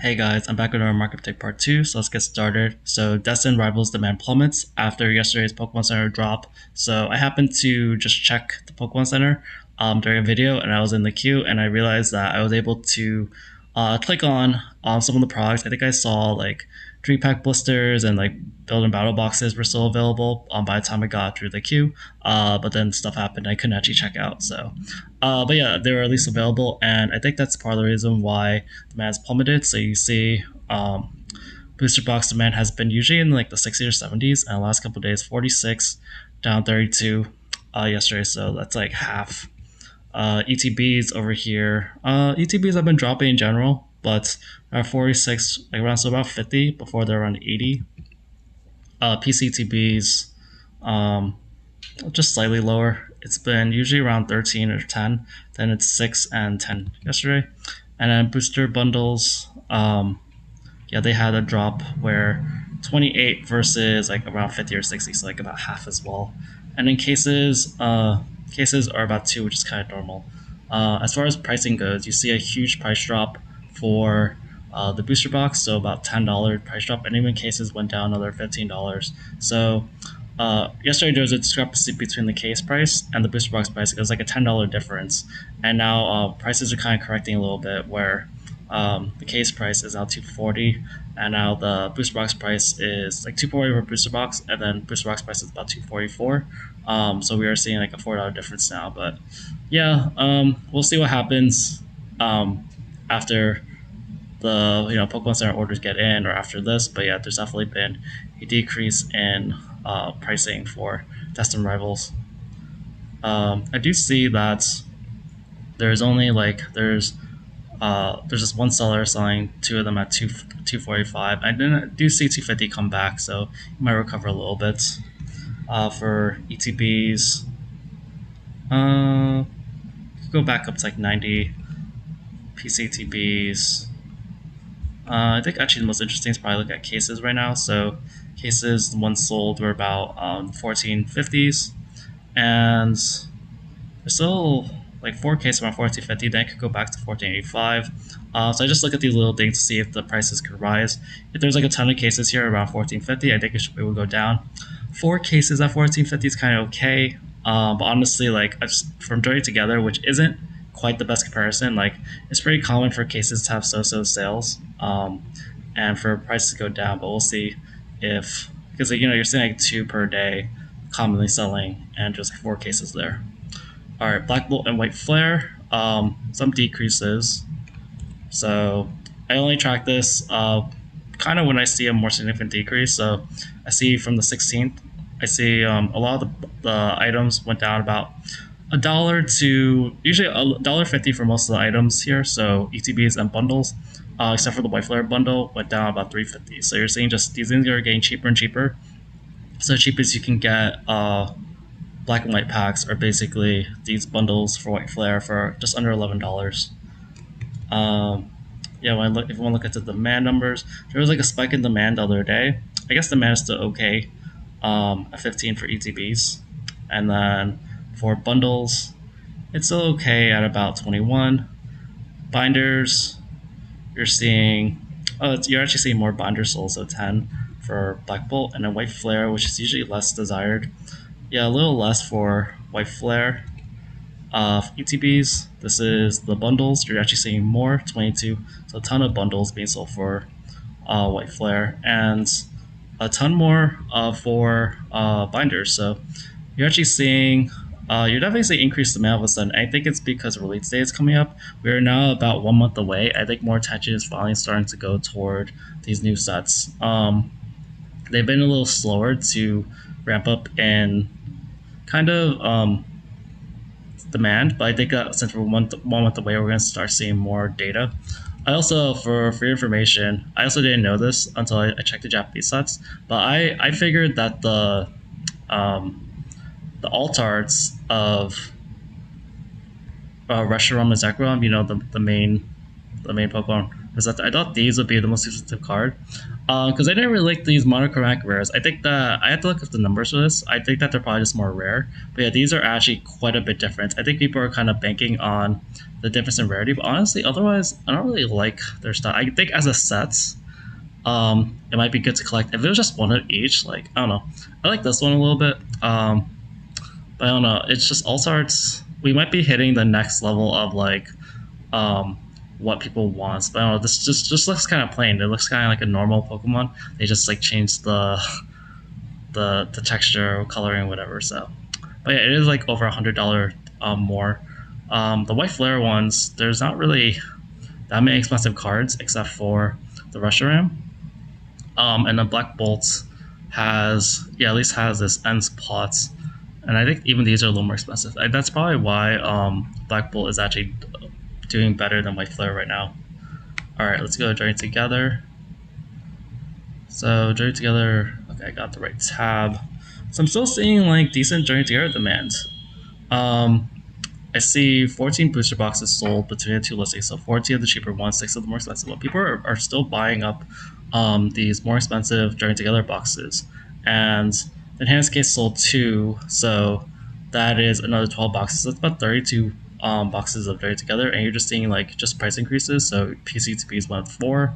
Hey guys, I'm back with our market update part 2, so let's get started. So Destined rivals demand plummets after yesterday's Pokemon Center drop. So I happened to just check the Pokemon Center during a video, and I was in the queue, and I realized that I was able to click on some of the products. I think I saw like 3-pack blisters and like build and battle boxes were still available by the time I got through the queue. But then stuff happened I couldn't actually check out. But yeah, they were at least available, and I think that's part of the reason why demand has plummeted. So you see, booster box demand has been usually in like the 60s or 70s, and the last couple of days 46, down 32 yesterday. So that's like half. ETBs over here. ETBs have been dropping in general, but around 46, like around so about 50 before they're around 80. PCTBs, um, just slightly lower. It's been usually around 13 or 10. Then it's 6 and 10 yesterday. And then booster bundles, yeah, they had a drop where 28 versus like around 50 or 60, so like about half as well. And then cases are about 2, which is kind of normal. As far as pricing goes, you see a huge price drop for the booster box, so about $10 price drop, and even cases went down another $15. So yesterday there was a discrepancy between the case price and the booster box price. It was like a $10 difference, and now prices are kind of correcting a little bit where the case price is now 240, and now the booster box price is like 240 for booster box, and then booster box price is about 244. So we are seeing like a $4 difference now, but yeah, we'll see what happens after the Pokemon Center orders get in or after this. But yeah, there's definitely been a decrease in pricing for Destined rivals. I do see that there's only like there's just one seller selling two of them at 245. I do see 250 come back, so you might recover a little bit. For ETBs, go back up to like 90. PCTBs. I think actually the most interesting is probably look at cases right now. So cases, the ones sold were about 1450s, and there's still like 4Ks around 1450, then it could go back to 1485. So I just look at these little things to see if the prices could rise. If there's like a ton of cases here around 1450, I think it will go down. 4 cases at 1450 is kind of okay. But honestly, like from Journey Together, which isn't quite the best comparison, like it's pretty common for cases to have so-so sales, and for prices to go down. But we'll see if, because you're seeing like 2 per day commonly selling and just 4 cases there. All right, Black Bolt and White Flare, some decreases. So I only track this kind of when I see a more significant decrease. So I see from the 16th, I see a lot of the items went down about $1 to usually $1.50 for most of the items here. So ETBs and bundles, except for the White Flare bundle, went down about $3.50. So you're seeing just these things are getting cheaper and cheaper. So the cheapest you can get black and white packs are basically these bundles for White Flare for just under $11. Yeah, if you want to look at the demand numbers, there was like a spike in demand the other day. I guess demand is still okay at 15 for ETBs, and then for bundles, it's still okay at about 21. Binders, you're seeing you're actually seeing more binders sold, so 10 for Black Bolt, and then White Flare, which is usually less desired. Yeah, a little less for White Flare. ETBs, this is the bundles. You're actually seeing more, 22. So a ton of bundles being sold for White Flare, and a ton more for binders. So you're actually seeing, you're definitely seeing increased demand all of a sudden. I think it's because release day is coming up. We are now about 1 month away. I think more attention is finally starting to go toward these new sets. They've been a little slower to ramp up in kind of demand, but I think since we're 1 month away, we're going to start seeing more data. I also, for your information, I also didn't know this until I checked the Japanese sets, but I figured that the alt arts of Reshiram and Zekrom, the main Pokemon because I thought these would be the most expensive card. Because I didn't really like these monochromatic rares. I think that I have to look at the numbers for this. I think that they're probably just more rare. But yeah, these are actually quite a bit different. I think people are kind of banking on the difference in rarity. But honestly, otherwise, I don't really like their style. I think as a sets, it might be good to collect. If it was just one of each, like I don't know. I like this one a little bit. But I don't know. It's just all sorts. We might be hitting the next level of like um, what people want. But I don't know. This just looks kind of plain. It looks kind of like a normal Pokemon. They just like changed the texture, coloring, whatever. So, but yeah, it is like over $100 more. The white flare ones, there's not really that many expensive cards except for the Reshiram. And the Black Bolt has at least has this ends plots, and I think even these are a little more expensive. That's probably why Black Bolt is actually doing better than White Flare right now. All right, let's go Journey Together. So Journey Together. Okay, I got the right tab. So I'm still seeing like decent Journey Together demand. Um, I see 14 booster boxes sold between the two listings. So 14 of the cheaper ones, 6 of the more expensive ones. People are still buying up these more expensive Journey Together boxes. And the enhanced case sold 2, so that is another 12 boxes. So it's about 32 boxes of Journey Together. And you're just seeing like just price increases. So PCTPs went up 4,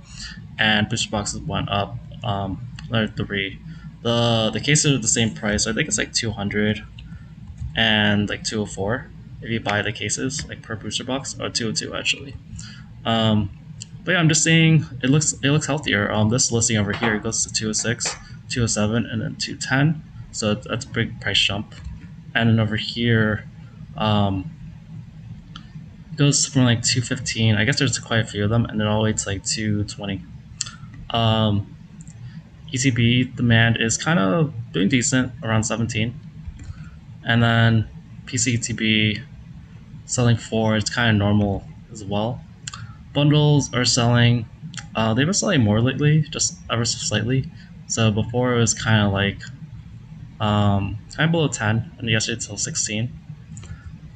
and booster boxes went up another 3. The cases are the same price. So I think it's like 200 and like 204 if you buy the cases like per booster box, or 202 actually. Um, but yeah, I'm just saying it looks healthier. This listing over here goes to 206, 207, and then 210. So that's a big price jump. And then over here, it goes from like 215. I guess there's quite a few of them, and then all the way to like 220. Um, ECB demand is kind of doing decent, around 17, and then PCTB selling 4 is kind of normal as well. Bundles are selling. They've been selling more lately, just ever so slightly. So before it was kind of like kind of below 10, and yesterday it's still 16.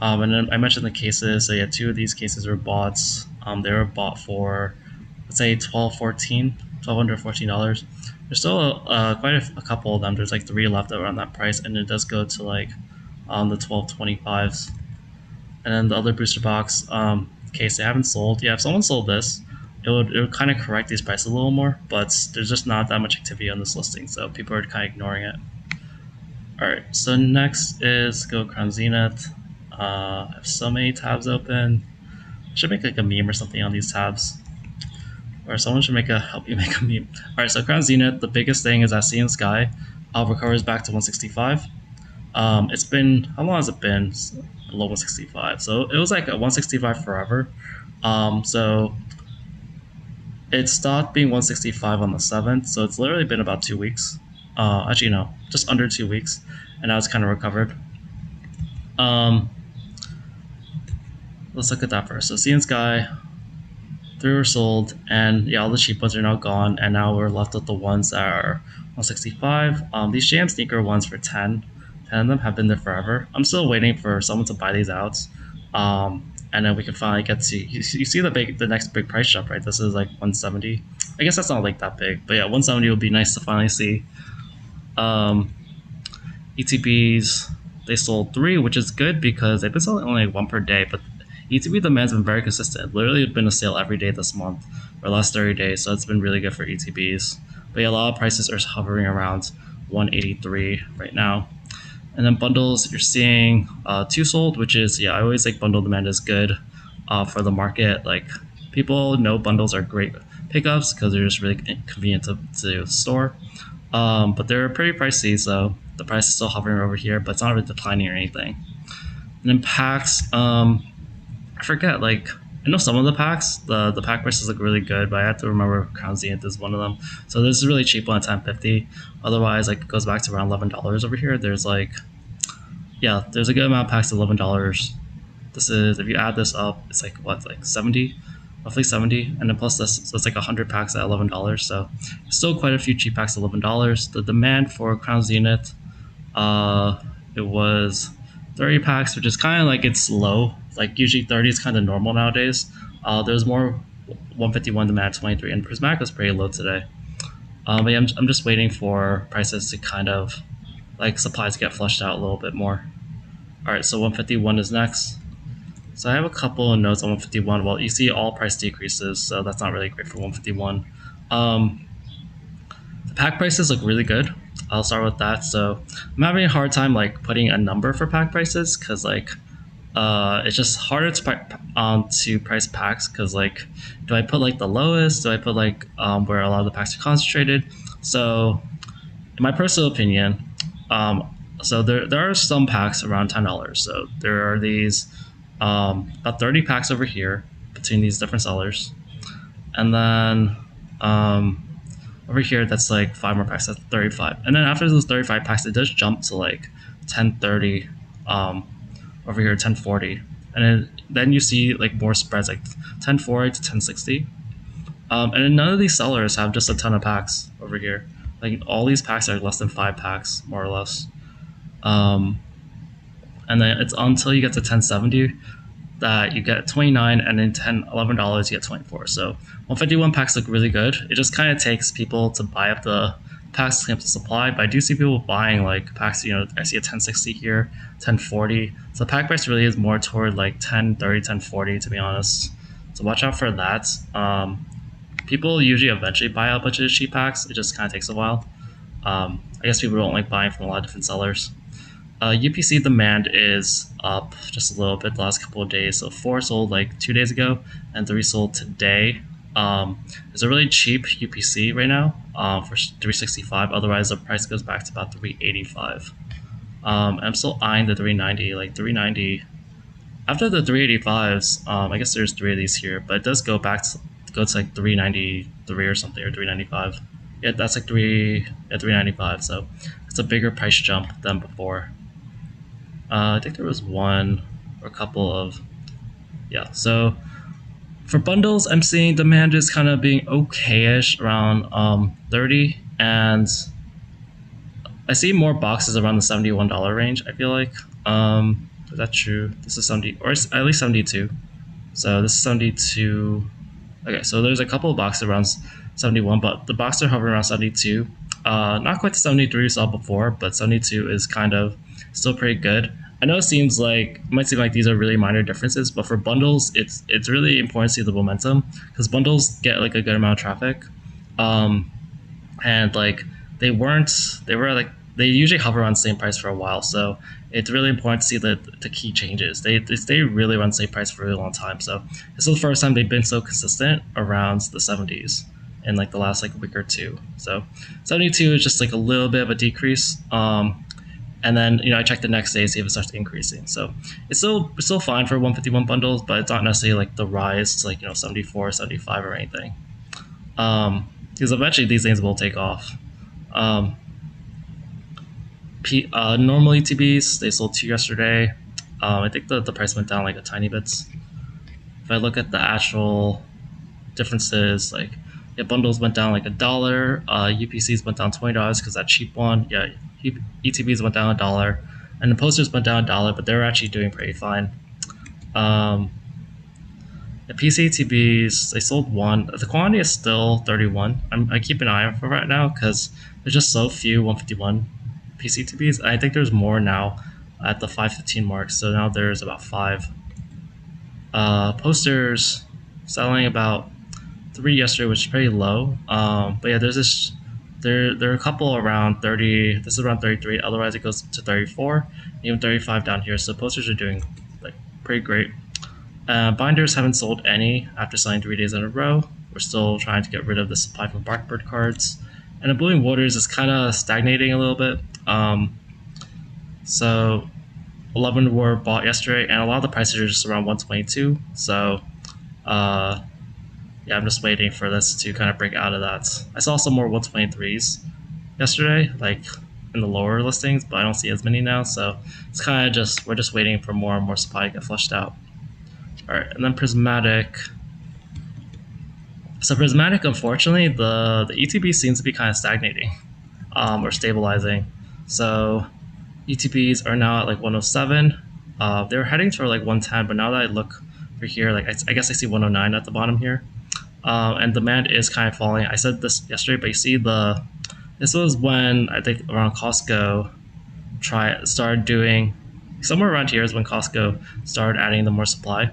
And then I mentioned the cases. So yeah, 2 of these cases were bought. They were bought for let's say 12, 14, $1,214. There's still quite a couple of them. There's like 3 left around that price, and it does go to like the 1225s. And then the other booster box case they haven't sold. Yeah, if someone sold this, it would kind of correct these prices a little more, but there's just not that much activity on this listing, so people are kind of ignoring it. All right, so next is go Crown Zenith. I have so many tabs open. I should make like a meme or something on these tabs, or someone should help you make a meme. All right, so Crown Zenith. The biggest thing is that Sea and Sky recovers back to 165. It's been how long has it been? Below 165. So it was like a 165 forever. So it stopped being 165 on the 7th. So it's literally been about 2 weeks. Actually, no, just under 2 weeks, and now it's kind of recovered. Let's look at that first. So Sea and Sky, 3 were sold, and yeah, all the cheap ones are now gone, and now we're left with the ones that are 165. These jam sneaker ones for 10. 10 of them have been there forever. I'm still waiting for someone to buy these out, and then we can finally get to you see the next big price jump, right? This is like 170. I guess that's not like that big, but yeah, 170 would be nice to finally see. ETBs, they sold 3, which is good because they've been selling only like 1 per day, but ETB demand's been very consistent. Literally, it's been a sale every day this month for the last 30 days, so it's been really good for ETBs. But yeah, a lot of prices are hovering around 183 right now. And then bundles, you're seeing 2 sold, which is, yeah, I always think bundle demand is good for the market. Like, people know bundles are great pickups because they're just really convenient to store. But they're pretty pricey, so the price is still hovering over here, but it's not really declining or anything. And then packs, I forget, like, I know some of the packs, the pack prices look really good, but I have to remember Crown Zenith is one of them. So this is really cheap one at $10.50. Otherwise, like, it goes back to around $11 over here. There's like, yeah, there's a good amount of packs at $11. This is, if you add this up, it's like what, like 70, roughly 70, and then plus this, so it's like 100 packs at $11. So still quite a few cheap packs at $11. The demand for Crown Zenith, it was 30 packs, which is kind of like it's low. Like usually 30 is kind of normal nowadays. There's more 151 demand 23, and prismatic was pretty low today. But yeah, I'm just waiting for prices to kind of like supplies get flushed out a little bit more. All right, so 151 is next. So I have a couple of notes on 151. Well, you see all price decreases, so that's not really great for 151. The pack prices look really good. I'll start with that. So I'm having a hard time like putting a number for pack prices because like it's just harder to price packs because like do I put like the lowest? Do I put like where a lot of the packs are concentrated? So in my personal opinion, um, so there are some packs around $10. So there are these about 30 packs over here between these different sellers, and then um, over here that's like 5 more packs. That's 35, and then after those 35 packs, it does jump to like 1030. Over here 1040, and then you see like more spreads like 1040 to 1060. And then none of these sellers have just a ton of packs over here. Like all these packs are less than 5 packs, more or less. Um, and then it's until you get to 1070 that you get 29, and then $11 you get 24. So 151 packs look really good. It just kind of takes people to buy up the packs to clean up the supply, but I do see people buying like packs. I see a 1060 here, 1040. So the pack price really is more toward like 1030, 1040 to be honest. So watch out for that. People usually eventually buy out a bunch of cheap packs. It just kind of takes a while. I guess people don't like buying from a lot of different sellers. UPC demand is up just a little bit the last couple of days. So 4 sold like 2 days ago, and 3 sold today. It's a really cheap UPC right now for 365. Otherwise, the price goes back to about 385. I'm still eyeing the 390. Like 390. After the 385s, I guess there's 3 of these here, but it does go to like 393 or something, or 395. Yeah, that's like 395. So it's a bigger price jump than before. I think there was one or a couple of, yeah. So for bundles, I'm seeing demand is kind of being okay-ish around 30, and I see more boxes around the $71 range. I feel like is that true? This is 70, or at least 72. So this is 72. Okay, so there's a couple of boxes around 71, but the boxes are hovering around 72. Not quite the 73 we saw before, but 72 is kind of still pretty good. I know it might seem like these are really minor differences, but for bundles, it's really important to see the momentum because bundles get like a good amount of traffic, and like they were like they usually hover around the same price for a while, so it's really important to see the key changes. They stay really around the same price for a really long time. So this is the first time they've been so consistent around the 70s in like the last like week or two. So 72 is just like a little bit of a decrease. And then I check the next day to see if it starts increasing. So it's still fine for 151 bundles, but it's not necessarily like the rise to like 74, 75 or anything. Because eventually these things will take off. Normal ETBs, they sold 2 yesterday. I think the price went down like a tiny bit. If I look at the actual differences, like bundles went down like $1. UPCs went down $20 because that cheap one. Yeah, ETBs went down $1, and the posters went down $1, but they're actually doing pretty fine. The PC ETBs, they sold 1. The quantity is still 31. I keep an eye on for right now because there's just so few 151 PC ETBs. I think there's more now at the 515 mark. So now there's about 5. Posters selling about 3 yesterday, which is pretty low. But yeah, there are a couple around 30. This is around 33. Otherwise, it goes to 34, even 35 down here. So posters are doing like pretty great. Binders haven't sold any after selling 3 days in a row. We're still trying to get rid of the supply from Blackbird cards. And the Blooming Waters is kind of stagnating a little bit. So 11 were bought yesterday, and a lot of the prices are just around 122. So yeah, I'm just waiting for this to kind of break out of that. I saw some more 123s yesterday, like in the lower listings, but I don't see as many now. So it's kind of we're just waiting for more and more supply to get flushed out. All right, and then prismatic. So prismatic, unfortunately, the ETB seems to be kind of stagnating or stabilizing. So ETBs are now at like 107. They were heading for like 110, but now that I look for here, like I guess I see 109 at the bottom here. and demand is kind of falling. I said this yesterday, but you see this was when I think around Costco started doing somewhere around here is when Costco started adding the more supply.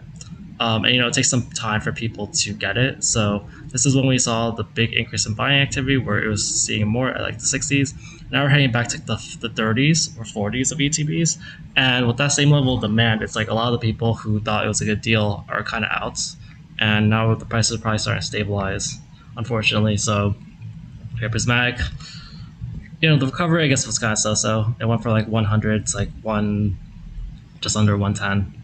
And it takes some time for people to get it. So this is when we saw the big increase in buying activity, where it was seeing more at like the 60s. Now we're heading back to the 30s or 40s of ETBs, and with that same level of demand, it's like a lot of the people who thought it was a good deal are kind of out, and now the prices are probably starting to stabilize, unfortunately. So here, prismatic, the recovery I guess was kind of so-so. It went from like 100 to like just under 110.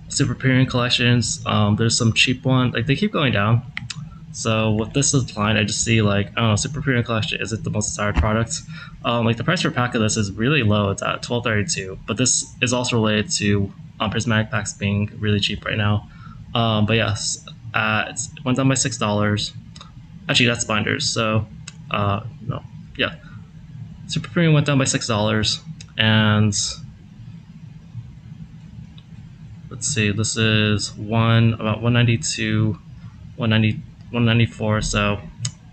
Super premium collections. There's some cheap one. Like they keep going down. So with this line, I just see like I don't know, super premium collection isn't the most desired product. Like the price per pack of this is really low. It's at $12.32. But this is also related to prismatic packs being really cheap right now. But yes, it went down by $6. Actually, that's binders. So no, yeah, super premium went down by $6, and let's see, this is about 192, 194, so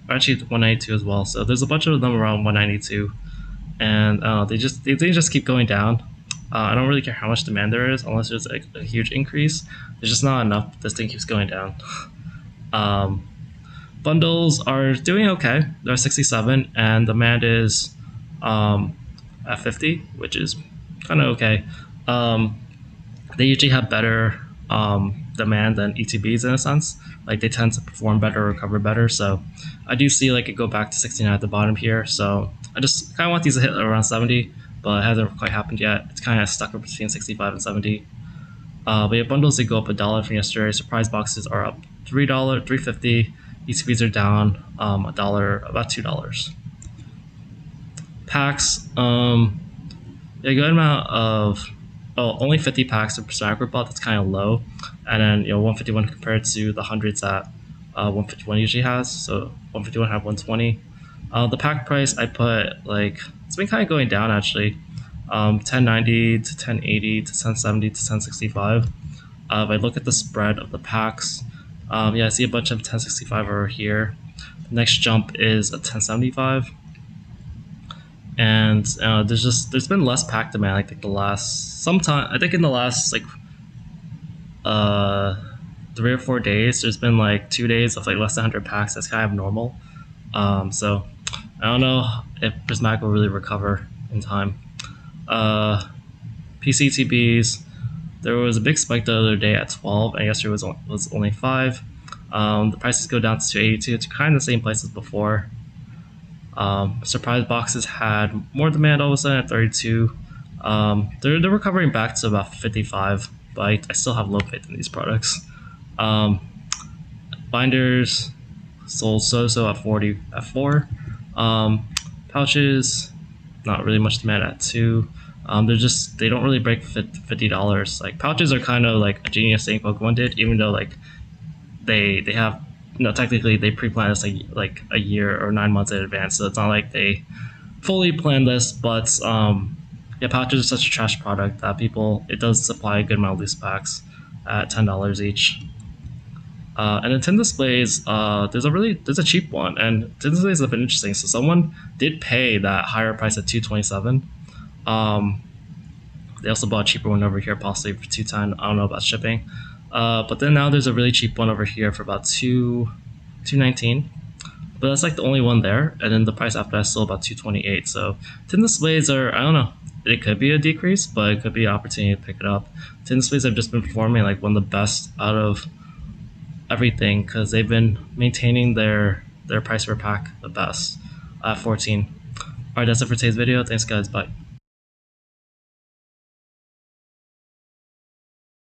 actually 192 as well. So there's a bunch of them around 192, and they just keep going down. I don't really care how much demand there is, unless there's a huge increase. There's just not enough. This thing keeps going down. Bundles are doing okay. They're 67, and demand is at 50, which is kind of okay. They usually have better demand than ETBs in a sense. Like they tend to perform better, recover better. So I do see like it go back to 69 at the bottom here. So I just kind of want these to hit around 70, but it hasn't quite happened yet. It's kind of stuck between 65 and 70. But yeah, bundles did go up $1 from yesterday. Surprise boxes are up $3, $3.50. ETBs are down $1, about $2. Packs, a good amount of only 50 packs of Persona were bought. That's kind of low, and then 151 compared to the hundreds that 151 usually has. So 151 have 120. The pack price I put like it's been kind of going down actually, 1090 to 1080 to 1070 to 1065. If I look at the spread of the packs, I see a bunch of 1065 over here. The next jump is a 1075. And there's been less pack demand like the last sometime I think in the last like 3 or 4 days. There's been like 2 days of like less than 100 packs. That's kind of normal. So I don't know if prismatic will really recover in time. PCTBs, there was a big spike the other day at 12, and yesterday was only 5. The prices go down to 282. It's kind of the same place as before. Surprise boxes had more demand all of a sudden at 32. They're recovering back to about 55, but I still have low faith in these products. Binders sold so at 4. Pouches, not really much demand at 2. They don't really break $50. Like pouches are kind of like a genius thing Pokemon did, even though like they have technically they pre-plan this like a year or 9 months in advance, so it's not like they fully plan this. But pouches are such a trash product that it does supply a good amount of loose packs at $10 each. And then tin displays, there's a cheap one, and tin displays have been interesting. So someone did pay that higher price at $227. They also bought a cheaper one over here, possibly for $210. I don't know about shipping. But then now there's a really cheap one over here for about $219. But that's like the only one there, and then the price after that's still about $228. So tin displays are, I don't know, it could be a decrease, but it could be an opportunity to pick it up. Tin displays have just been performing like one of the best out of everything because they've been maintaining their price per pack the best at 14. Alright, that's it for today's video. Thanks guys, bye.